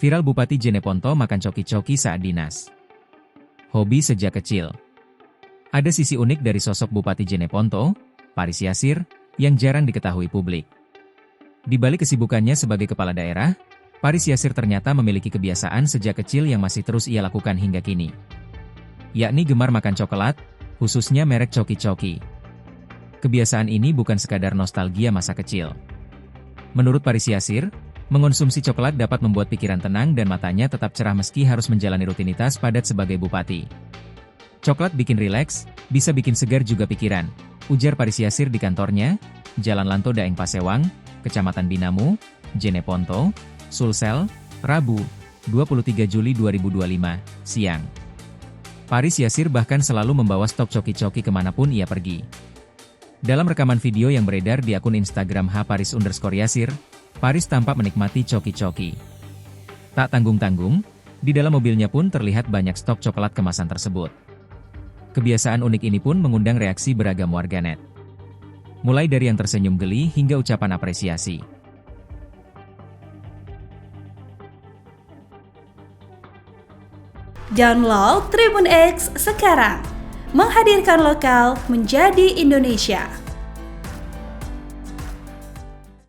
Viral Bupati Jeneponto makan coki-coki saat dinas. Hobi sejak kecil. Ada sisi unik dari sosok Bupati Jeneponto, Paris Yasir, yang jarang diketahui publik. Di balik kesibukannya sebagai kepala daerah, Paris Yasir ternyata memiliki kebiasaan sejak kecil yang masih terus ia lakukan hingga kini. Yakni gemar makan coklat, khususnya merek coki-coki. Kebiasaan ini bukan sekadar nostalgia masa kecil. Menurut Paris Yasir, mengonsumsi coklat dapat membuat pikiran tenang dan matanya tetap cerah meski harus menjalani rutinitas padat sebagai bupati. Coklat bikin rileks, bisa bikin segar juga pikiran, ujar Paris Yasir di kantornya, Jalan Lanto Daeng Pasewang, Kecamatan Binamu, Jeneponto, Sulsel, Rabu, 23 Juli 2025, siang. Paris Yasir bahkan selalu membawa stok coki-coki kemanapun ia pergi. Dalam rekaman video yang beredar di akun Instagram @paris_yasir, Paris tampak menikmati coki-coki. Tak tanggung-tanggung, di dalam mobilnya pun terlihat banyak stok coklat kemasan tersebut. Kebiasaan unik ini pun mengundang reaksi beragam warganet. Mulai dari yang tersenyum geli hingga ucapan apresiasi. Download Tribun X sekarang, menghadirkan lokal menjadi Indonesia.